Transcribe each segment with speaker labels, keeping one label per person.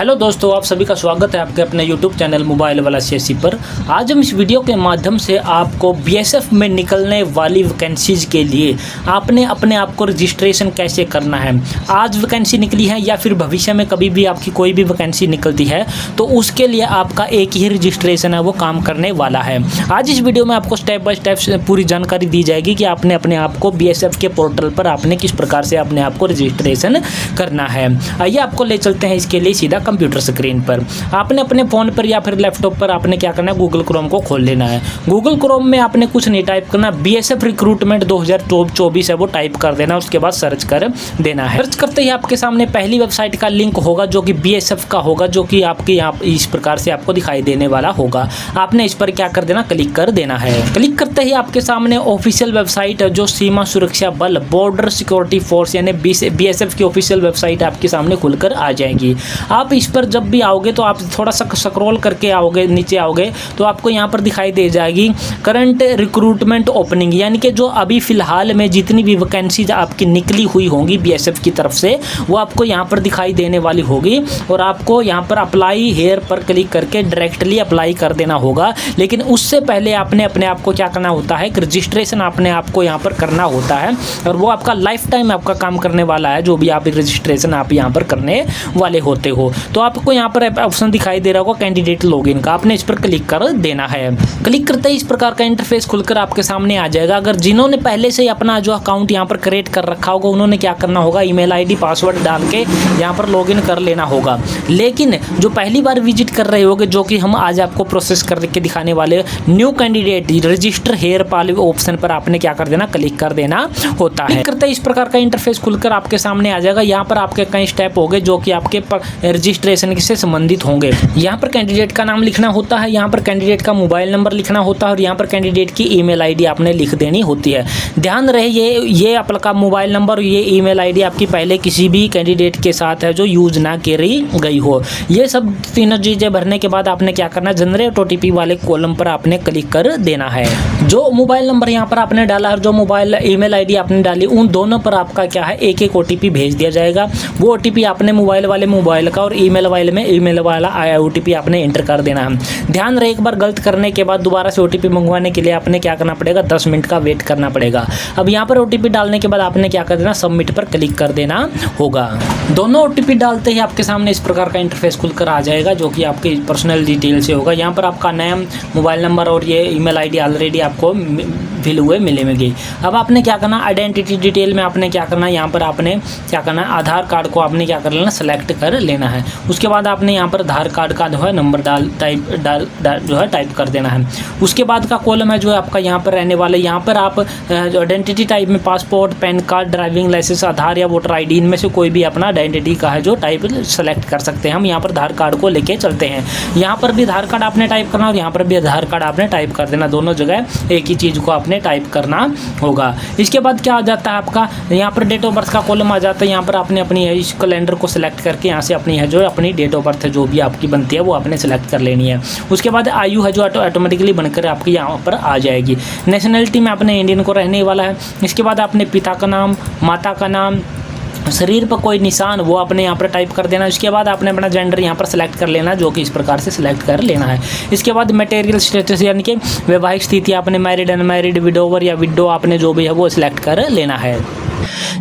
Speaker 1: Hello दोस्तों, आप सभी का स्वागत है आपके अपने YouTube चैनल मोबाइल वाला सीएससी पर। आज हम इस वीडियो के माध्यम से आपको बीएसएफ में निकलने वाली वैकेंसीज के लिए आपने अपने आप को रजिस्ट्रेशन कैसे करना है। आज वैकेंसी निकली है या फिर भविष्य में कभी भी आपकी कोई भी वैकेंसी निकलती है तो उसके लिए आपका एक ही रजिस्ट्रेशन है, वो काम करने वाला है। आज इस वीडियो में आपको स्टेप बाय स्टेप पूरी जानकारी दी जाएगी कि आपने अपने आप को बीएसएफ के पोर्टल पर आपने किस प्रकार से अपने आप को रजिस्ट्रेशन करना है। आइए आपको ले चलते हैं इसके लिए सीधा कंप्यूटर स्क्रीन पर। आपने अपने फ़ोन पर या फिर लैपटॉप पर आपने क्या करना है, गूगल क्रोम को खोल लेना है। गूगल क्रोम में आपने कुछ नहीं टाइप करना, बीएसएफ रिक्रूटमेंट 2024 है वो टाइप कर देना, उसके बाद सर्च कर देना है। सर्च करते ही आपके सामने पहली वेबसाइट का लिंक होगा जो कि बीएसएफ का होगा, जो कि आपके यहाँ इस प्रकार से आपको दिखाई देने वाला होगा। आपने इस पर क्या कर देना, क्लिक कर देना है। क्लिक करते ही आपके सामने ऑफिशियल वेबसाइट है जो सीमा सुरक्षा बल बॉर्डर सिक्योरिटी फोर्स यानी बीएसएफ की ऑफिशियल वेबसाइट आपके सामने खुलकर आ जाएगी। आप इस पर जब भी आओगे तो आप थोड़ा सा स्क्रॉल करके आओगे, नीचे आओगे तो आपको यहाँ पर दिखाई दे जाएगी करंट रिक्रूटमेंट ओपनिंग, यानी कि जो अभी फिलहाल में जितनी भी वैकेंसीज आपकी निकली हुई होंगी बीएसएफ की तरफ से वो आपको यहाँ पर दिखाई देने वाली होगी। और आपको यहाँ पर अप्लाई हेयर पर क्लिक करके डायरेक्टली अप्लाई कर देना होगा। लेकिन उससे पहले आपने अपने आप को क्या करना होता है, रजिस्ट्रेशन अपने आप को यहाँ पर करना होता है और वो आपका लाइफ टाइम आपका काम करने वाला है। जो भी आप रजिस्ट्रेशन आप यहाँ पर करने वाले होते हो तो आपको यहाँ पर ऑप्शन दिखाई दे रहा होगा कैंडिडेट लॉगिन का, आपने इस पर क्लिक कर देना है। क्लिक करते ही इस प्रकार का इंटरफेस खुलकर आपके सामने आ जाएगा। अगर जिन्होंने पहले से अपना जो अकाउंट यहाँ पर क्रिएट कर रखा होगा उन्होंने क्या करना होगा, ईमेल आईडी पासवर्ड डाल के यहाँ पर लॉगिन कर लेना होगा। लेकिन जो पहली बार विजिट कर रहे होगे, जो कि हम आज आपको प्रोसेस करके दिखाने वाले, न्यू कैंडिडेट रजिस्टर हेयर वाले ऑप्शन पर आपने क्या कर देना, क्लिक कर देना होता है। क्लिक करते ही इस प्रकार का इंटरफेस खुलकर आपके सामने आ जाएगा। यहाँ पर आपके कई स्टेप होंगे जो कि आपके रजिस्ट्रेशन से संबंधित होंगे। यहाँ पर कैंडिडेट का नाम लिखना होता है, यहाँ पर कैंडिडेट का मोबाइल नंबर लिखना होता है और यहाँ पर कैंडिडेट की ईमेल आईडी आपने लिख देनी होती है। ध्यान रहे ये आपका मोबाइल नंबर और ये ईमेल आईडी आपकी पहले किसी भी कैंडिडेट के साथ है जो यूज ना करी गई हो। ये सब तीनों चीज़ें भरने के बाद आपने क्या करना, जनरेट ओटीपी वाले कॉलम पर आपने क्लिक कर देना है। जो मोबाइल नंबर यहाँ पर आपने डाला और जो मोबाइल ईमेल आईडी आपने डाली उन दोनों पर आपका क्या है, एक एक ओटीपी भेज दिया जाएगा। वो ओटीपी आपने मोबाइल वाले मोबाइल का और ईमेल वाले में ईमेल वाला ओटीपी आपने एंटर कर देना है। ध्यान रहे, एक बार गलत करने के बाद दोबारा से ओटीपी मंगवाने के लिए आपने क्या करना पड़ेगा, 10 मिनट का वेट करना पड़ेगा। अब यहाँ पर ओटीपी डालने के बाद आपने क्या कर देना, सबमिट पर क्लिक कर देना होगा। दोनों ओटीपी डालते ही आपके सामने इस प्रकार का इंटरफेस खुलकर आ जाएगा जो कि आपकी पर्सनल डिटेल से होगा। यहाँ पर आपका नेम, मोबाइल नंबर और ये ईमेल आईडी ऑलरेडी आपको फिल हुए मिलेंगे। अब आपने क्या करना, आइडेंटिटी डिटेल में आपने क्या करना, यहाँ पर आपने क्या करना, आधार कार्ड को आपने क्या कर लेना, सेलेक्ट कर लेना है। उसके बाद आपने यहाँ पर आधार कार्ड का जो है नंबर टाइप कर देना है। उसके बाद का कॉलम है जो आपका यहाँ पर रहने वाला है। यहाँ पर आप आइडेंटिटी टाइप में passport, PAN card, driving licence, Aadhaar या वोटर आईडी, इनमें से कोई भी अपना आइडेंटिटी का है जो टाइप सेलेक्ट कर सकते हैं। हम यहाँ पर आधार कार्ड को लेके चलते हैं। यहाँ पर भी आधार कार्ड आपने टाइप करना और यहाँ पर भी आधार कार्ड आपने टाइप कर देना। दोनों जगह एक ही चीज़ को आपने टाइप करना होगा। इसके बाद क्या आ जाता है आपका, यहाँ पर डेट ऑफ बर्थ का कॉलम आ जाता है। यहाँ पर आपने अपनी इस कैलेंडर को सिलेक्ट करके यहाँ से अपनी है जो अपनी डेट ऑफ बर्थ है जो भी आपकी बनती है वो आपने सेलेक्ट कर लेनी है। उसके बाद आयु है जो ऑटोमेटिकली बनकर आपकी यहाँ पर आ जाएगी। नेशनलिटी में अपने इंडियन को रहने वाला है। इसके बाद आपने पिता का नाम, माता का नाम, शरीर पर कोई निशान वो अपने यहाँ पर टाइप कर देना। उसके बाद आपने अपना जेंडर यहाँ पर सेलेक्ट कर लेना जो कि इस प्रकार से सिलेक्ट कर लेना है। इसके बाद मटेरियल स्टेटस यानी कि वैवाहिक स्थिति आपने मैरिड, अनमैरिड, विडोवर या विडो आपने जो भी है वो सिलेक्ट कर लेना है।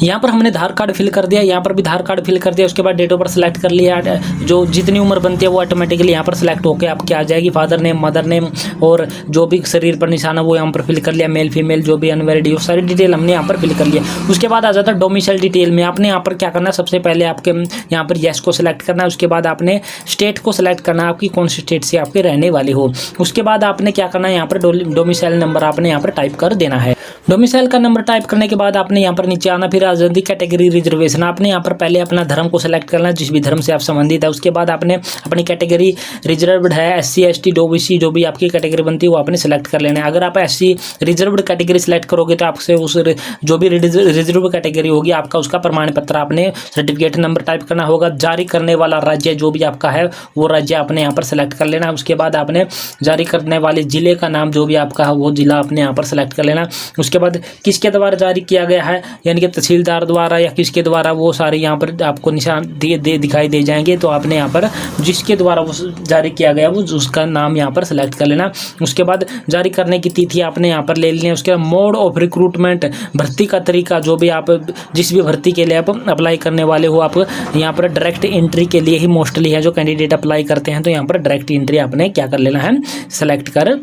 Speaker 1: यहाँ पर हमने आधार कार्ड फिल कर दिया, यहाँ पर भी आधार कार्ड फिल कर दिया। उसके बाद डेट ऑफ बर्थ सेलेक्ट कर लिया। जो जितनी उम्र बनती है वो ऑटोमेटिकली यहाँ पर सेलेक्ट होकर आपके आ जाएगी। फादर नेम, मदर नेम और जो भी शरीर पर निशान है वो यहाँ पर फिल कर लिया। मेल फीमेल जो भी अनमैरिड वो सारी डिटेल हमने यहाँ पर फिल कर लिया। उसके बाद आ जाता है डोमिसाइल डिटेल में। आपने यहाँ पर क्या करना है, सबसे पहले आपके यहाँ पर येस को सिलेक्ट करना है। उसके बाद आपने स्टेट को सिलेक्ट करना है, आपकी कौन सी स्टेट से आपके रहने वाले हो। उसके बाद आपने क्या करना है, यहाँ पर डोमिसाइल नंबर आपने यहाँ पर टाइप कर देना है। डोमिसाइल का नंबर टाइप करने के बाद आपने यहाँ पर नीचे आना। फिर आ जाती कैटेगरी रिजर्वेशन। आपने यहाँ पर पहले अपना धर्म को सिलेक्ट करना, जिस भी धर्म से आप संबंधित है। उसके बाद आपने अपनी कैटेगरी रिजर्व्ड है, एससी, एसटी, ओबीसी जो भी आपकी कैटेगरी बनती है वो आपने सेलेक्ट कर लेना है। अगर आप एससी रिजर्व्ड कैटेगरी सेलेक्ट करोगे तो आपसे उस जो भी रिजर्व कैटेगरी होगी आपका उसका प्रमाण पत्र आपने सर्टिफिकेट नंबर टाइप करना होगा। जारी करने वाला राज्य जो भी आपका है वो राज्य आपने यहाँ पर सेलेक्ट कर लेना। उसके बाद आपने जारी करने वाले जिले का नाम जो भी आपका है वो जिला आपने यहाँ पर सेलेक्ट कर लेना। उसके उसके बाद किसके द्वारा जारी किया गया है, यानी कि तहसीलदार द्वारा या किसके द्वारा, वो सारे यहाँ पर आपको निशान दिखाई दे जाएंगे। तो आपने यहाँ पर जिसके द्वारा वो जारी किया गया वो उसका नाम यहाँ पर सेलेक्ट कर लेना। उसके बाद जारी करने की तिथि आपने यहाँ पर ले लेनी है। उसके बाद मोड ऑफ रिक्रूटमेंट, भर्ती का तरीका, जो भी आप जिस भी भर्ती के लिए आप अप्लाई करने वाले हो, आप यहाँ पर डायरेक्ट एंट्री के लिए ही मोस्टली है जो कैंडिडेट अप्लाई करते हैं, तो यहाँ पर डायरेक्ट एंट्री आपने क्या कर लेना है, सेलेक्ट कर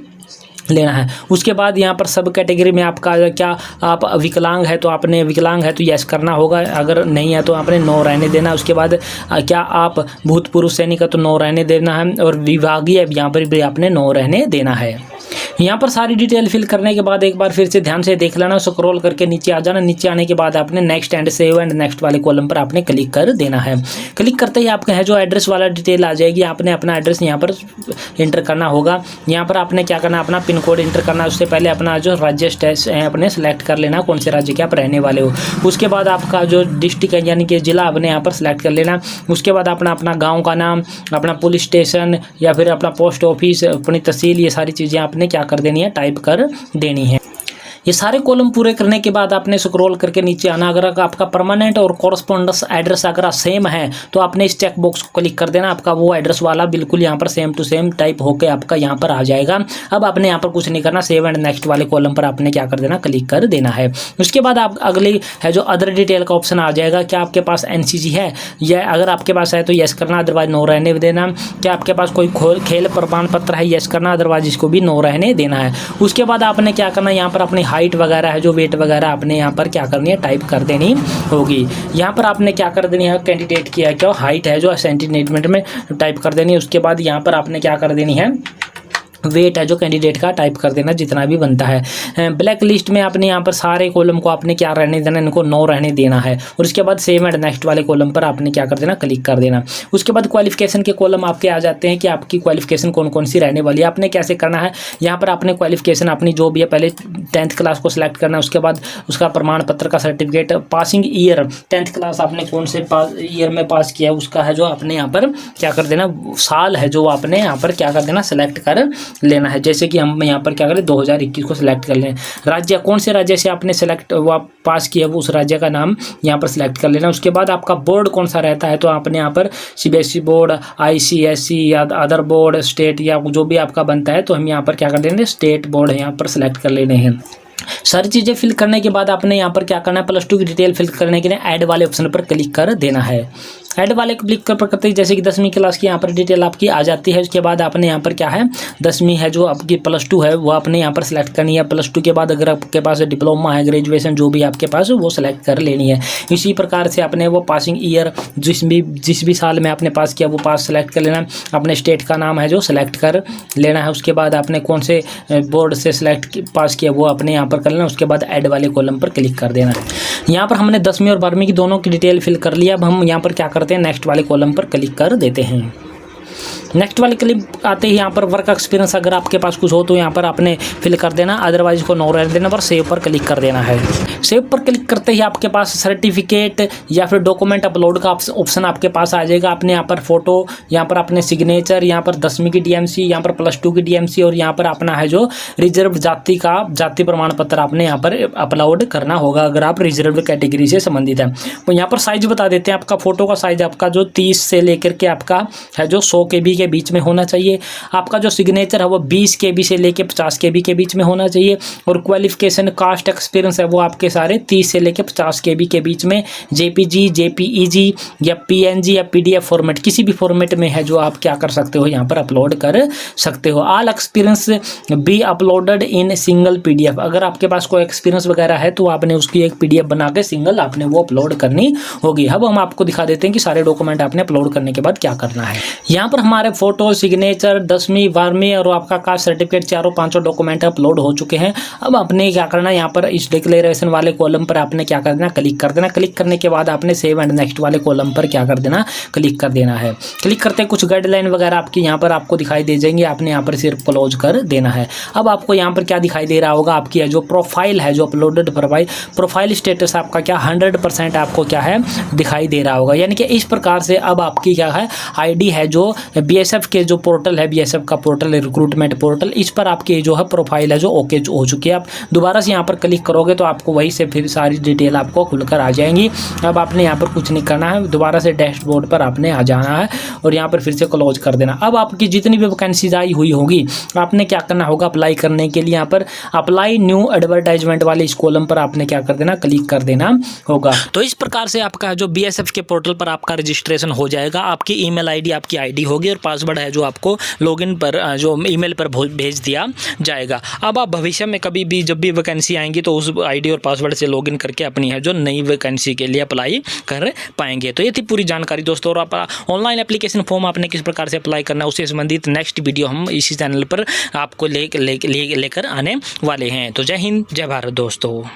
Speaker 1: लेना है। उसके बाद यहाँ पर सब कैटेगरी में आपका क्या, आप विकलांग है तो आपने विकलांग है तो यस करना होगा, अगर नहीं है तो आपने नो रहने देना। उसके बाद क्या आप भूतपूर्व सैनिक है तो नो रहने देना है, और विभागीय यहाँ पर भी आपने नो रहने देना है। यहाँ पर सारी डिटेल फिल करने के बाद एक बार फिर से ध्यान से देख लेना, स्क्रॉल करके नीचे आ जाना। नीचे आने के बाद आपने next and save and next वाले कॉलम पर आपने क्लिक कर देना है। क्लिक करते ही आपका है जो एड्रेस वाला डिटेल आ जाएगी, आपने अपना एड्रेस यहाँ पर एंटर करना होगा। यहाँ पर आपने क्या करना, अपना पिन कोड एंटर करना। उससे पहले अपना जो राज्य स्टेट है अपने सेलेक्ट कर लेना, कौन से राज्य के आप रहने वाले हो। उसके बाद आपका जो डिस्ट्रिक्ट है यानी कि जिला आपने यहाँ पर सेलेक्ट कर लेना। उसके बाद अपना गाँव का नाम, अपना पुलिस स्टेशन या फिर अपना पोस्ट ऑफिस, अपनी तहसील, ये सारी चीज़ें आपने क्या कर देनी है, टाइप कर देनी है। ये सारे कॉलम पूरे करने के बाद आपने स्क्रॉल करके नीचे आना। अगर आपका परमानेंट और कॉरस्पॉन्डेंस एड्रेस अगर सेम है तो आपने इस चेक बॉक्स को क्लिक कर देना, आपका वो एड्रेस वाला बिल्कुल यहाँ पर सेम टू सेम टाइप होकर आपका यहाँ पर आ जाएगा। अब आपने यहाँ पर कुछ नहीं करना, सेव एंड नेक्स्ट वाले कॉलम पर आपने क्या कर देना, क्लिक कर देना है। उसके बाद आप अगली है जो अदर डिटेल का ऑप्शन आ जाएगा, क्या आपके पास NCC है, या अगर आपके पास है तो यस करना, अदरवाइज नो रहने देना। क्या आपके पास कोई खेल प्रमाण पत्र है, यस करना, अदरवाइज इसको भी नो रहने देना है। उसके बाद आपने क्या करना, यहाँ पर अपनी हाइट वगैरह है जो वेट वगैरह आपने यहाँ पर क्या करनी है, टाइप कर देनी होगी। यहाँ पर आपने क्या कर देनी है, कैंडिडेट की है क्या हाइट है जो सेंटीमीटर में टाइप कर देनी है। उसके बाद यहाँ पर आपने क्या कर देनी है, वेट है जो कैंडिडेट का टाइप कर देना, जितना भी बनता है। ब्लैक लिस्ट में आपने यहाँ पर सारे कॉलम को आपने क्या रहने देना, इनको नो रहने देना है। और उसके बाद सेव एंड नेक्स्ट वाले कॉलम पर आपने क्या कर देना, क्लिक कर देना। उसके बाद क्वालिफिकेशन के कॉलम आपके आ जाते हैं कि आपकी क्वालिफिकेशन कौन कौन सी रहने वाली है। आपने कैसे करना है, यहाँ पर आपने क्वालिफिकेशन अपनी जो भी है, पहले 10th क्लास को सिलेक्ट करना है। उसके बाद उसका प्रमाण पत्र का certificate, passing year, 10th class आपने कौन से ईयर में पास किया है उसका है जो आपने यहाँ पर क्या कर देना, साल है जो आपने यहाँ पर क्या कर देना, सेलेक्ट कर लेना है। जैसे कि हम यहाँ पर क्या करें, 2021 को सिलेक्ट कर लें। राज्य, कौन से राज्य से आपने सेलेक्ट वो पास किया वो उस राज्य का नाम यहाँ पर सिलेक्ट कर लेना। उसके बाद आपका बोर्ड कौन सा रहता है, तो आपने यहाँ पर CBSE बोर्ड, ICSE या अदर बोर्ड, स्टेट या जो भी आपका बनता है, तो हम यहाँ पर क्या कर देंगे, स्टेट बोर्ड यहाँ पर सिलेक्ट कर लेने हैं। सारी चीज़ें फिल करने के बाद आपने यहाँ पर क्या करना है, +2 की डिटेल फिल करने के लिए ऐड वाले ऑप्शन पर क्लिक कर देना है। ऐड वाले क्लिक करते ही जैसे कि 10वीं क्लास की यहाँ पर डिटेल आपकी आ जाती है। उसके बाद आपने यहाँ पर क्या है, 10वीं है जो आपकी +2 है वो आपने यहाँ पर सिलेक्ट करनी है। +2 के बाद अगर आपके पास डिप्लोमा है, ग्रेजुएशन जो भी आपके पास वो सिलेक्ट कर लेनी है। इसी प्रकार से आपने वो पासिंग ईयर जिस भी साल में आपने पास किया वो पास सेलेक्ट कर लेना। अपने स्टेट का नाम है जो सिलेक्ट कर लेना है। उसके बाद आपने कौन से बोर्ड से सिलेक्ट पास किया वो आपने यहाँ पर कर लेना। उसके बाद ऐड वाले कॉलम पर क्लिक कर देना है। यहाँ पर हमने 10वीं और 12वीं की दोनों की डिटेल फिल कर लिया। अब हम यहाँ पर क्या करते हैं, नेक्स्ट वाले कॉलम पर क्लिक कर देते हैं। नेक्स्ट वाले क्लिप आते ही यहाँ पर वर्क एक्सपीरियंस अगर आपके पास कुछ हो तो यहाँ पर आपने फिल कर देना, अदरवाइज को नो रहने देना, पर सेव पर क्लिक कर देना है। सेव पर क्लिक करते ही आपके पास सर्टिफिकेट या फिर डॉक्यूमेंट अपलोड का ऑप्शन आपके पास आ जाएगा। आपने यहाँ पर फोटो, यहाँ पर अपने सिग्नेचर, यहाँ पर 10वीं की DMC, यहाँ पर +2 की DMC और यहाँ पर अपना है जो रिजर्व जाति का जाति प्रमाण पत्र आपने यहाँ पर अपलोड करना होगा अगर आप रिजर्व कैटेगरी से संबंधित है। तो यहाँ पर साइज बता देते हैं, आपका फोटो का साइज आपका जो 30 से लेकर के आपका है जो 100 KB के बीच में होना चाहिए। आपका जो सिग्नेचर है वो 20 KB से लेकर 50 KB के बीच में होना चाहिए। और क्वालिफिकेशन, कास्ट, एक्सपीरियंस है वो आपके सारे 30 से लेकर 50 KB के बीच में JPG, JPEG या PNG या PDF फॉर्मेट, किसी भी फॉर्मेट में है जो आप क्या कर सकते हो, यहाँ पर अपलोड कर सकते हो। All experience be uploaded in single PDF। अगर आपके पास कोई एक्सपीरियंस वगैरह है तो आपने उसकी एक PDF बना के सिंगल आपने वो अपलोड करनी होगी। अब हम आपको दिखा देते हैं कि सारे डॉक्यूमेंट आपने अपलोड करने के बाद क्या करना है। यहाँ पर हमारे फोटो, सिग्नेचर, 10वीं 12वीं और आपका कास्ट सर्टिफिकेट चारों 5 डॉक्यूमेंट अपलोड हो चुके हैं। अब आपने क्या करना है, यहाँ पर इस डिक्लेरेशन वाले कॉलम पर आपने क्या कर देना, क्लिक कर देना। क्लिक करने के बाद आपने सेव एंड नेक्स्ट वाले कॉलम पर क्या कर देना, क्लिक कर देना है। क्लिक करते कुछ गाइडलाइन वगैरह आपकी यहाँ पर आपको दिखाई दे जाएंगे, आपने यहाँ पर सिर्फ क्लोज कर देना है। अब आपको यहाँ पर क्या दिखाई दे रहा होगा, आपकी जो प्रोफाइल है जो अपलोडेड प्रोफाइल स्टेटस आपका क्या 100% आपको क्या है दिखाई दे रहा होगा। यानी कि इस प्रकार से अब आपकी क्या है ID है जो बीएसएफ के जो पोर्टल है, बीएसएफ का पोर्टल है, रिक्रूटमेंट पोर्टल, इस पर आपकी जो है प्रोफाइल है जो ओके हो चुकी है। आप दोबारा से यहाँ पर क्लिक करोगे तो आपको वहीं से फिर सारी डिटेल आपको खुलकर आ जाएंगी। अब आपने यहाँ पर कुछ नहीं करना है, दोबारा से डैशबोर्ड पर आपने आ जाना है और यहाँ पर फिर से क्लोज कर देना। अब आपकी जितनी भी वैकेंसीज आई हुई होगी, आपने क्या करना होगा, अप्लाई करने के लिए यहाँ पर अप्लाई न्यू एडवर्टाइजमेंट वाले इस कॉलम पर आपने क्या कर देना, क्लिक कर देना होगा। तो इस प्रकार से आपका जो बीएसएफ के पोर्टल पर आपका रजिस्ट्रेशन हो जाएगा। आपकी ईमेल आईडी आपकी आईडी होगी और पासवर्ड है जो आपको लॉगिन पर जो ईमेल पर भेज दिया जाएगा। अब आप भविष्य में कभी भी जब भी वैकेंसी आएंगी तो उस आईडी और पासवर्ड से लॉगिन करके अपनी है जो नई वैकेंसी के लिए अप्लाई कर पाएंगे। तो ये थी पूरी जानकारी दोस्तों। और आप ऑनलाइन एप्लीकेशन फॉर्म आपने किस प्रकार से अप्लाई करना है उससे संबंधित नेक्स्ट वीडियो हम इसी चैनल पर आपको लेकर आने वाले हैं। तो जय हिंद, जय भारत दोस्तों।